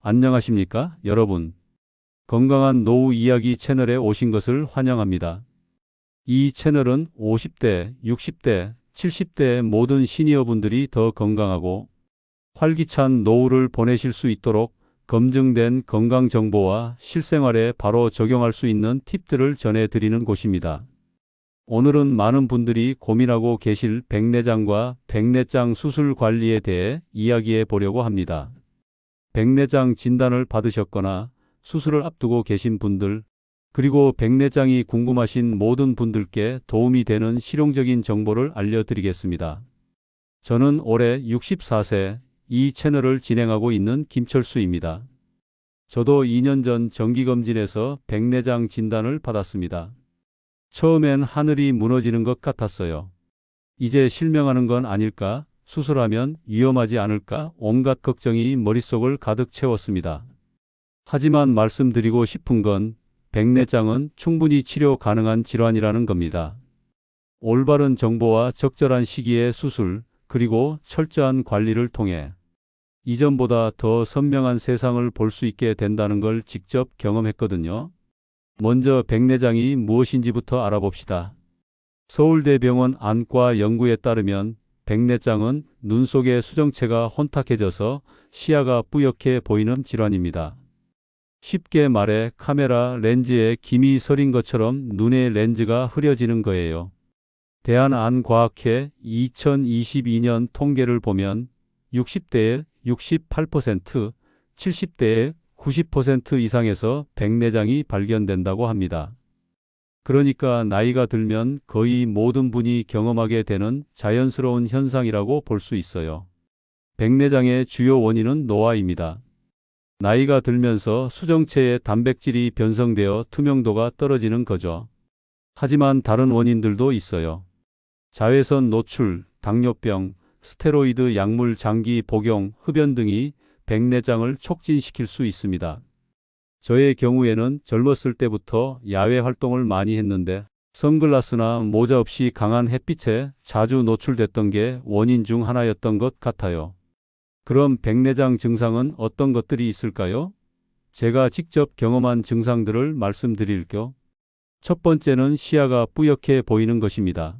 안녕하십니까, 여러분. 건강한 노후 이야기 채널에 오신 것을 환영합니다. 이 채널은 50대, 60대, 70대의 모든 시니어분들이 더 건강하고 활기찬 노후를 보내실 수 있도록 검증된 건강 정보와 실생활에 바로 적용할 수 있는 팁들을 전해드리는 곳입니다. 오늘은 많은 분들이 고민하고 계실 백내장과 백내장 수술 관리에 대해 이야기해 보려고 합니다. 백내장 진단을 받으셨거나 수술을 앞두고 계신 분들, 그리고 백내장이 궁금하신 모든 분들께 도움이 되는 실용적인 정보를 알려드리겠습니다. 저는 올해 64세, 이 채널을 진행하고 있는 김철수입니다. 저도 2년 전 정기검진에서 백내장 진단을 받았습니다. 처음엔 하늘이 무너지는 것 같았어요. 이제 실명하는 건 아닐까? 수술하면 위험하지 않을까? 온갖 걱정이 머릿속을 가득 채웠습니다. 하지만 말씀드리고 싶은 건 백내장은 충분히 치료 가능한 질환이라는 겁니다. 올바른 정보와 적절한 시기에 수술, 그리고 철저한 관리를 통해 이전보다 더 선명한 세상을 볼 수 있게 된다는 걸 직접 경험했거든요. 먼저 백내장이 무엇인지부터 알아봅시다. 서울대병원 안과 연구에 따르면 백내장은 눈 속의 수정체가 혼탁해져서 시야가 뿌옇게 보이는 질환입니다. 쉽게 말해 카메라 렌즈에 김이 서린 것처럼 눈의 렌즈가 흐려지는 거예요. 대한안과학회 2022년 통계를 보면 60대의 68%, 70대의 90% 이상에서 백내장이 발견된다고 합니다. 그러니까 나이가 들면 거의 모든 분이 경험하게 되는 자연스러운 현상이라고 볼 수 있어요. 백내장의 주요 원인은 노화입니다. 나이가 들면서 수정체의 단백질이 변성되어 투명도가 떨어지는 거죠. 하지만 다른 원인들도 있어요. 자외선 노출, 당뇨병, 스테로이드 약물 장기 복용, 흡연 등이 백내장을 촉진시킬 수 있습니다. 저의 경우에는 젊었을 때부터 야외 활동을 많이 했는데 선글라스나 모자 없이 강한 햇빛에 자주 노출됐던 게 원인 중 하나였던 것 같아요. 그럼 백내장 증상은 어떤 것들이 있을까요? 제가 직접 경험한 증상들을 말씀드릴게요. 첫 번째는 시야가 뿌옇게 보이는 것입니다.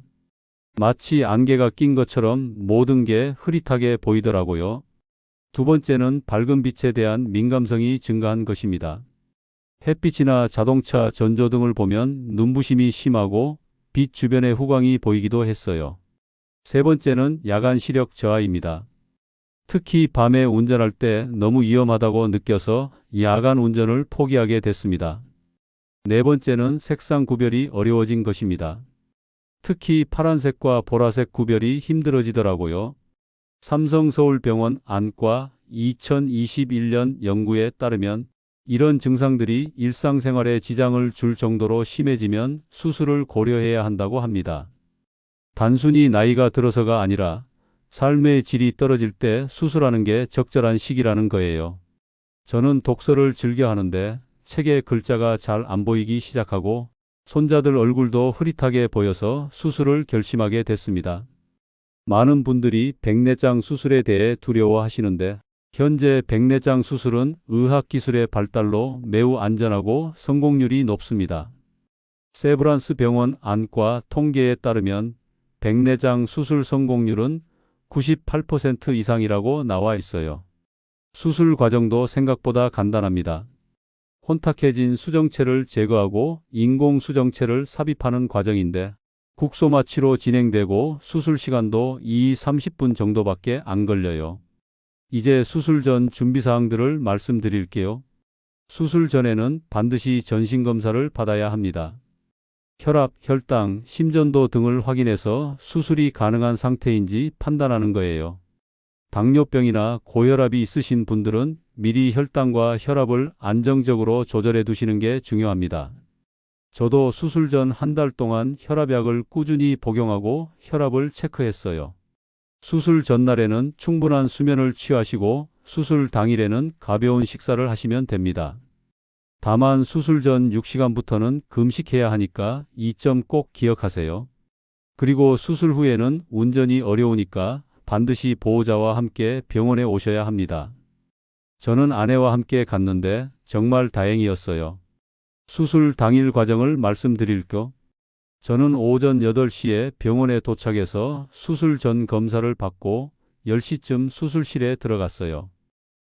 마치 안개가 낀 것처럼 모든 게 흐릿하게 보이더라고요. 두 번째는 밝은 빛에 대한 민감성이 증가한 것입니다. 햇빛이나 자동차 전조등을 보면 눈부심이 심하고 빛 주변의 후광이 보이기도 했어요. 세 번째는 야간 시력 저하입니다. 특히 밤에 운전할 때 너무 위험하다고 느껴서 야간 운전을 포기하게 됐습니다. 네 번째는 색상 구별이 어려워진 것입니다. 특히 파란색과 보라색 구별이 힘들어지더라고요. 삼성서울병원 안과 2021년 연구에 따르면 이런 증상들이 일상생활에 지장을 줄 정도로 심해지면 수술을 고려해야 한다고 합니다. 단순히 나이가 들어서가 아니라 삶의 질이 떨어질 때 수술하는 게 적절한 시기라는 거예요. 저는 독서를 즐겨 하는데 책에 글자가 잘 안 보이기 시작하고 손자들 얼굴도 흐릿하게 보여서 수술을 결심하게 됐습니다. 많은 분들이 백내장 수술에 대해 두려워하시는데 현재 백내장 수술은 의학기술의 발달로 매우 안전하고 성공률이 높습니다. 세브란스 병원 안과 통계에 따르면 백내장 수술 성공률은 98% 이상이라고 나와 있어요. 수술 과정도 생각보다 간단합니다. 혼탁해진 수정체를 제거하고 인공 수정체를 삽입하는 과정인데 국소마취로 진행되고 수술 시간도 30분 정도밖에 안 걸려요. 이제 수술 전 준비사항들을 말씀드릴게요. 수술 전에는 반드시 전신검사를 받아야 합니다. 혈압, 혈당, 심전도 등을 확인해서 수술이 가능한 상태인지 판단하는 거예요. 당뇨병이나 고혈압이 있으신 분들은 미리 혈당과 혈압을 안정적으로 조절해 두시는 게 중요합니다. 저도 수술 전 한 달 동안 혈압약을 꾸준히 복용하고 혈압을 체크했어요. 수술 전날에는 충분한 수면을 취하시고 수술 당일에는 가벼운 식사를 하시면 됩니다. 다만 수술 전 6시간부터는 금식해야 하니까 이 점 꼭 기억하세요. 그리고 수술 후에는 운전이 어려우니까 반드시 보호자와 함께 병원에 오셔야 합니다. 저는 아내와 함께 갔는데 정말 다행이었어요. 수술 당일 과정을 말씀드릴까? 저는 오전 8시에 병원에 도착해서 수술 전 검사를 받고 10시쯤 수술실에 들어갔어요.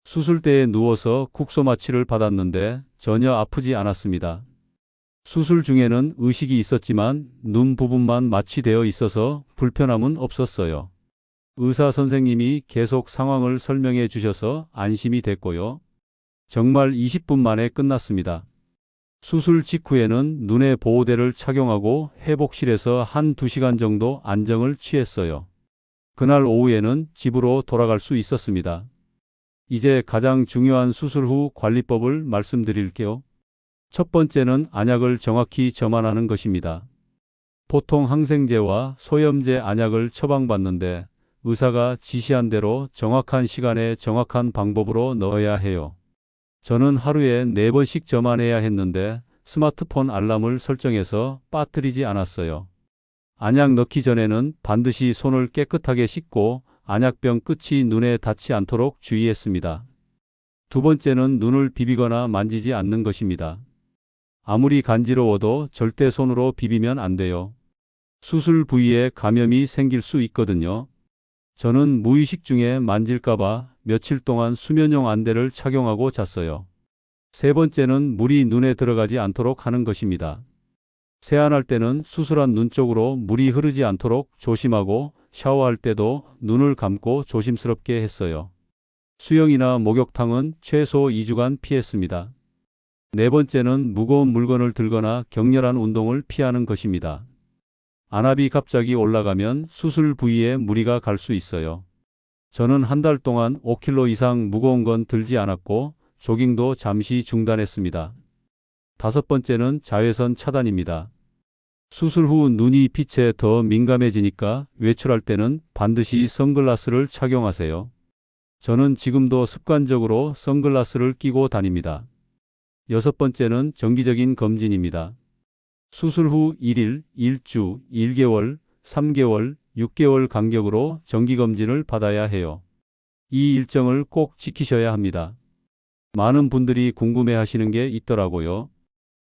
수술대에 누워서 국소 마취를 받았는데 전혀 아프지 않았습니다. 수술 중에는 의식이 있었지만 눈 부분만 마취되어 있어서 불편함은 없었어요. 의사 선생님이 계속 상황을 설명해 주셔서 안심이 됐고요. 정말 20분 만에 끝났습니다. 수술 직후에는 눈에 보호대를 착용하고 회복실에서 1~2시간 정도 안정을 취했어요. 그날 오후에는 집으로 돌아갈 수 있었습니다. 이제 가장 중요한 수술 후 관리법을 말씀드릴게요. 첫 번째는 안약을 정확히 점안하는 것입니다. 보통 항생제와 소염제 안약을 처방받는데 의사가 지시한 대로 정확한 시간에 정확한 방법으로 넣어야 해요. 저는 하루에 4번씩 점안해야 했는데 스마트폰 알람을 설정해서 빠뜨리지 않았어요. 안약 넣기 전에는 반드시 손을 깨끗하게 씻고 안약병 끝이 눈에 닿지 않도록 주의했습니다. 두 번째는 눈을 비비거나 만지지 않는 것입니다. 아무리 간지러워도 절대 손으로 비비면 안 돼요. 수술 부위에 감염이 생길 수 있거든요. 저는 무의식 중에 만질까봐 며칠 동안 수면용 안대를 착용하고 잤어요. 세 번째는 물이 눈에 들어가지 않도록 하는 것입니다. 세안할 때는 수술한 눈 쪽으로 물이 흐르지 않도록 조심하고 샤워할 때도 눈을 감고 조심스럽게 했어요. 수영이나 목욕탕은 최소 2주간 피했습니다. 네 번째는 무거운 물건을 들거나 격렬한 운동을 피하는 것입니다. 안압이 갑자기 올라가면 수술 부위에 무리가 갈 수 있어요. 저는 한 달 동안 5kg 이상 무거운 건 들지 않았고 조깅도 잠시 중단했습니다. 다섯 번째는 자외선 차단입니다. 수술 후 눈이 빛에 더 민감해지니까 외출할 때는 반드시 선글라스를 착용하세요. 저는 지금도 습관적으로 선글라스를 끼고 다닙니다. 여섯 번째는 정기적인 검진입니다. 수술 후 1일, 1주, 1개월, 3개월, 6개월 간격으로 정기검진을 받아야 해요. 이 일정을 꼭 지키셔야 합니다. 많은 분들이 궁금해 하시는 게 있더라고요.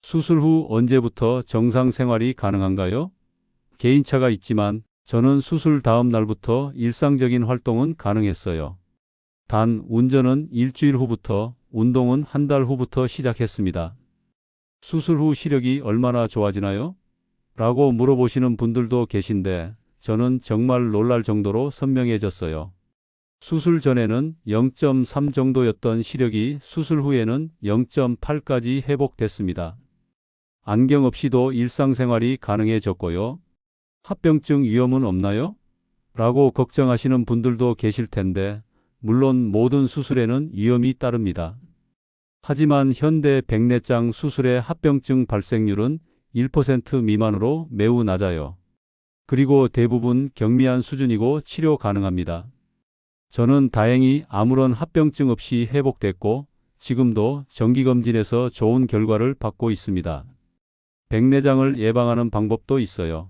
수술 후 언제부터 정상 생활이 가능한가요? 개인차가 있지만 저는 수술 다음 날부터 일상적인 활동은 가능했어요. 단 운전은 일주일 후부터, 운동은 한 달 후부터 시작했습니다. 수술 후 시력이 얼마나 좋아지나요? 라고 물어보시는 분들도 계신데 저는 정말 놀랄 정도로 선명해졌어요. 수술 전에는 0.3 정도였던 시력이 수술 후에는 0.8까지 회복됐습니다. 안경 없이도 일상생활이 가능해졌고요. 합병증 위험은 없나요? 라고 걱정하시는 분들도 계실 텐데 물론 모든 수술에는 위험이 따릅니다. 하지만 현대 백내장 수술의 합병증 발생률은 1% 미만으로 매우 낮아요. 그리고 대부분 경미한 수준이고 치료 가능합니다. 저는 다행히 아무런 합병증 없이 회복됐고 지금도 정기검진에서 좋은 결과를 받고 있습니다. 백내장을 예방하는 방법도 있어요.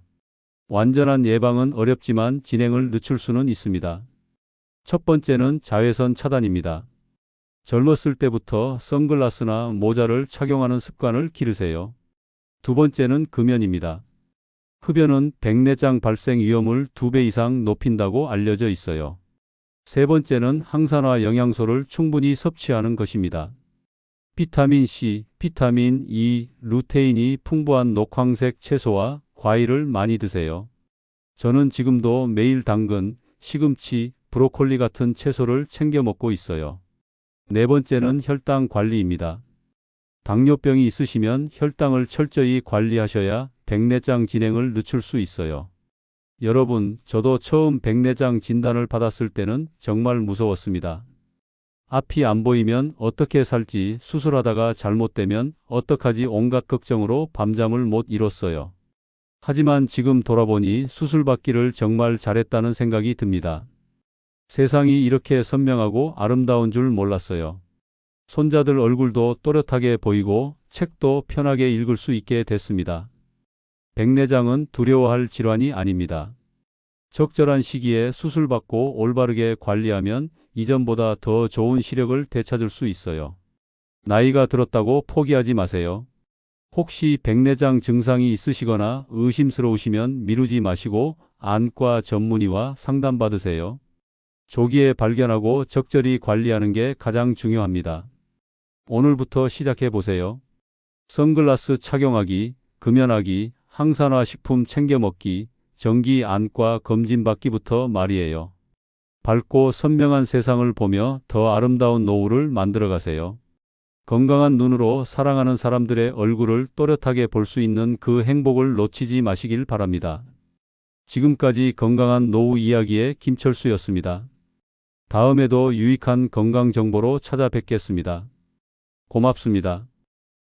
완전한 예방은 어렵지만 진행을 늦출 수는 있습니다. 첫 번째는 자외선 차단입니다. 젊었을 때부터 선글라스나 모자를 착용하는 습관을 기르세요. 두 번째는 금연입니다. 흡연은 백내장 발생 위험을 2배 이상 높인다고 알려져 있어요. 세 번째는 항산화 영양소를 충분히 섭취하는 것입니다. 비타민 C, 비타민 E, 루테인이 풍부한 녹황색 채소와 과일을 많이 드세요. 저는 지금도 매일 당근, 시금치, 브로콜리 같은 채소를 챙겨 먹고 있어요. 네 번째는 혈당 관리입니다. 당뇨병이 있으시면 혈당을 철저히 관리하셔야 백내장 진행을 늦출 수 있어요. 여러분, 저도 처음 백내장 진단을 받았을 때는 정말 무서웠습니다. 앞이 안 보이면 어떻게 살지, 수술하다가 잘못되면 어떡하지 온갖 걱정으로 밤잠을 못 이뤘어요. 하지만 지금 돌아보니 수술받기를 정말 잘했다는 생각이 듭니다. 세상이 이렇게 선명하고 아름다운 줄 몰랐어요. 손자들 얼굴도 또렷하게 보이고 책도 편하게 읽을 수 있게 됐습니다. 백내장은 두려워할 질환이 아닙니다. 적절한 시기에 수술받고 올바르게 관리하면 이전보다 더 좋은 시력을 되찾을 수 있어요. 나이가 들었다고 포기하지 마세요. 혹시 백내장 증상이 있으시거나 의심스러우시면 미루지 마시고 안과 전문의와 상담받으세요. 조기에 발견하고 적절히 관리하는 게 가장 중요합니다. 오늘부터 시작해 보세요. 선글라스 착용하기, 금연하기, 항산화 식품 챙겨 먹기, 정기 안과 검진 받기부터 말이에요. 밝고 선명한 세상을 보며 더 아름다운 노후를 만들어 가세요. 건강한 눈으로 사랑하는 사람들의 얼굴을 또렷하게 볼 수 있는 그 행복을 놓치지 마시길 바랍니다. 지금까지 건강한 노후 이야기의 김철수였습니다. 다음에도 유익한 건강 정보로 찾아뵙겠습니다. 고맙습니다.